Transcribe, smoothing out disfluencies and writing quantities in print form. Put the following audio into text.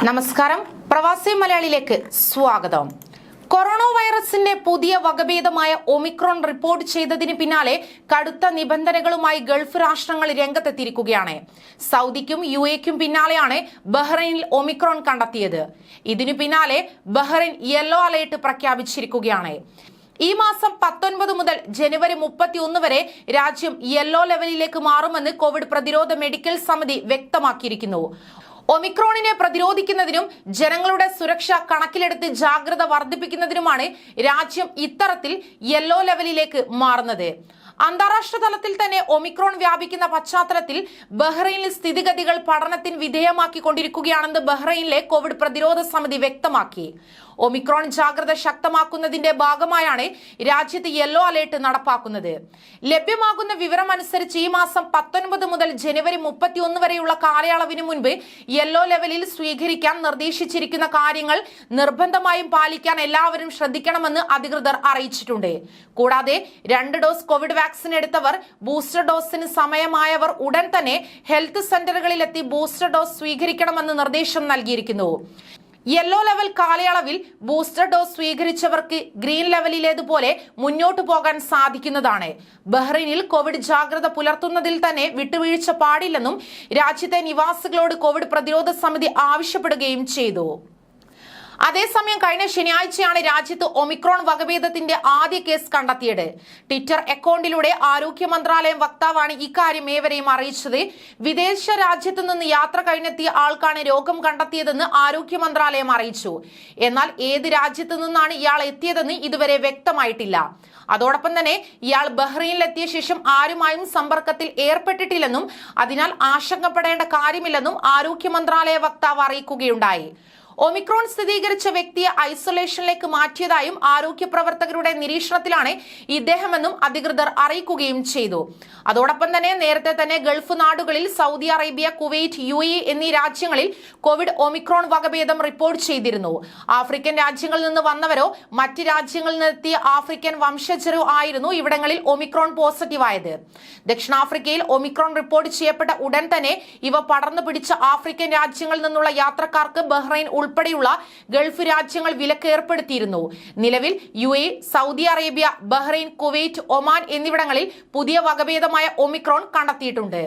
നമസ്കാരം, പ്രവാസി മലയാളിയിലേക്ക് സ്വാഗതം. കൊറോണ വൈറസിന്റെ പുതിയ വകഭേദമായ ഒമിക്രോൺ റിപ്പോർട്ട് ചെയ്തതിന് പിന്നാലെ കടുത്ത നിബന്ധനകളുമായി ഗൾഫ് രാഷ്ട്രങ്ങൾ രംഗത്തെത്തിയിരിക്കുകയാണ്. സൗദിക്കും UAE-ക്കും പിന്നാലെയാണ് ബഹ്റൈനിൽ ഒമിക്രോൺ കണ്ടെത്തിയത്. ഇതിനു പിന്നാലെ ബഹ്റൈൻ യെല്ലോ അലേർട്ട് പ്രഖ്യാപിച്ചിരിക്കുകയാണ്. ഈ മാസം 19 മുതൽ ജനുവരി 31 വരെ രാജ്യം യെല്ലോ ലെവലിലേക്ക് മാറുമെന്ന് കോവിഡ് പ്രതിരോധ മെഡിക്കൽ സമിതി വ്യക്തമാക്കിയിരിക്കുന്നു. ഒമിക്രോണിനെ പ്രതിരോധിക്കുന്നതിനും ജനങ്ങളുടെ സുരക്ഷ കണക്കിലെടുത്ത് ജാഗ്രത വർദ്ധിപ്പിക്കുന്നതിനുമാണ് രാജ്യം ഇത്തരത്തിൽ യെല്ലോ ലെവലിലേക്ക് മാറുന്നത്. അന്താരാഷ്ട്ര തലത്തിൽ തന്നെ ഒമിക്രോൺ വ്യാപിക്കുന്ന പശ്ചാത്തലത്തിൽ ബഹ്റൈനിൽ സ്ഥിതിഗതികൾ പഠനത്തിന് വിധേയമാക്കിക്കൊണ്ടിരിക്കുകയാണെന്ന് ബഹ്റൈനിലെ കോവിഡ് പ്രതിരോധ സമിതി വ്യക്തമാക്കി. ഒമിക്രോൺ ജാഗ്രത ശക്തമാക്കുന്നതിന്റെ ഭാഗമായാണ് രാജ്യത്ത് യെല്ലോ അലേർട്ട് നടപ്പാക്കുന്നത്. ലഭ്യമാകുന്ന വിവരം അനുസരിച്ച് ഈ മാസം 19 മുതൽ ജനുവരി 31 വരെയുള്ള കാലയളവിന് മുൻപ് യെല്ലോ ലെവലിൽ സ്വീകരിക്കാൻ നിർദ്ദേശിച്ചിരിക്കുന്ന കാര്യങ്ങൾ നിർബന്ധമായും പാലിക്കാൻ എല്ലാവരും ശ്രദ്ധിക്കണമെന്ന് അധികൃതർ അറിയിച്ചിട്ടുണ്ട്. കൂടാതെ 2 ഡോസ് കോവിഡ് വാക്സിൻ എടുത്തവർ, ബൂസ്റ്റർ ഡോസിന് സമയമായവർ ഉടൻ തന്നെ ഹെൽത്ത് സെന്ററുകളിലെത്തി ബൂസ്റ്റർ ഡോസ് സ്വീകരിക്കണമെന്ന് നിർദ്ദേശം നൽകിയിരിക്കുന്നു. യെല്ലോ ലെവൽ കാലയളവിൽ ബൂസ്റ്റർ ഡോസ് സ്വീകരിച്ചവർക്ക് ഗ്രീൻ ലെവലിലേതുപോലെ മുന്നോട്ടു പോകാൻ സാധിക്കുന്നതാണ്. ബഹ്റൈനിൽ കോവിഡ് ജാഗ്രത പുലർത്തുന്നതിൽ തന്നെ വിട്ടുവീഴ്ച പാടില്ലെന്നും രാജ്യത്തെ നിവാസികളോട് കോവിഡ് പ്രതിരോധ സമിതി ആവശ്യപ്പെടുകയും ചെയ്തു. അതേസമയം കഴിഞ്ഞ ശനിയാഴ്ചയാണ് രാജ്യത്ത് ഒമിക്രോൺ വകഭേദത്തിന്റെ ആദ്യ കേസ് കണ്ടെത്തിയത്. ട്വിറ്റർ അക്കൗണ്ടിലൂടെ ആരോഗ്യ മന്ത്രാലയം വക്താവാണ് ഇക്കാര്യം ഏവരെയും അറിയിച്ചത്. വിദേശ രാജ്യത്തു നിന്ന് യാത്ര കഴിഞ്ഞെത്തിയ ആൾക്കാണ് രോഗം കണ്ടെത്തിയതെന്ന് ആരോഗ്യ മന്ത്രാലയം അറിയിച്ചു. എന്നാൽ ഏത് രാജ്യത്തു നിന്നാണ് ഇയാൾ എത്തിയതെന്ന് ഇതുവരെ വ്യക്തമായിട്ടില്ല. അതോടൊപ്പം തന്നെ ഇയാൾ ബഹ്റൈനിലെത്തിയ ശേഷം ആരുമായും സമ്പർക്കത്തിൽ ഏർപ്പെട്ടിട്ടില്ലെന്നും അതിനാൽ ആശങ്കപ്പെടേണ്ട കാര്യമില്ലെന്നും ആരോഗ്യ മന്ത്രാലയ വക്താവ് അറിയിക്കുകയുണ്ടായി. ഒമിക്രോൺ സ്ഥിരീകരിച്ച വ്യക്തിയെ ഐസൊലേഷനിലേക്ക് മാറ്റിയതായും ആരോഗ്യ പ്രവർത്തകരുടെ നിരീക്ഷണത്തിലാണ് ഇദ്ദേഹമെന്നും അധികൃതർ അറിയിക്കുകയും ചെയ്തു. അതോടൊപ്പം തന്നെ നേരത്തെ തന്നെ ഗൾഫ് നാടുകളിൽ സൗദി അറേബ്യ, കുവൈറ്റ്, UAE എന്നീ രാജ്യങ്ങളിൽ കോവിഡ് ഒമിക്രോൺ വകഭേദം റിപ്പോർട്ട് ചെയ്തിരുന്നു. ആഫ്രിക്കൻ രാജ്യങ്ങളിൽ നിന്ന് വന്നവരോ മറ്റ് രാജ്യങ്ങളിൽ നിന്നെത്തിയ ആഫ്രിക്കൻ വംശജരോ ആയിരുന്നു ഇവിടങ്ങളിൽ ഒമിക്രോൺ പോസിറ്റീവായത്. ദക്ഷിണാഫ്രിക്കയിൽ ഒമിക്രോൺ റിപ്പോർട്ട് ചെയ്യപ്പെട്ട ഉടൻ തന്നെ ഇവ പടർന്നു പിടിച്ച ആഫ്രിക്കൻ രാജ്യങ്ങളിൽ നിന്നുള്ള യാത്രക്കാർക്ക് ബഹ്റൈൻ ഉൾപ്പെടെയുള്ള ഗൾഫ് രാജ്യങ്ങൾ വിലക്ക് ഏർപ്പെടുത്തിയിരുന്നു. നിലവിൽ UAE, Saudi Arabia, Bahrain, Kuwait, Oman എന്നിവിടങ്ങളിൽ പുതിയ വകഭേദമായ ഒമിക്രോൺ കണ്ടെത്തിയിട്ടുണ്ട്.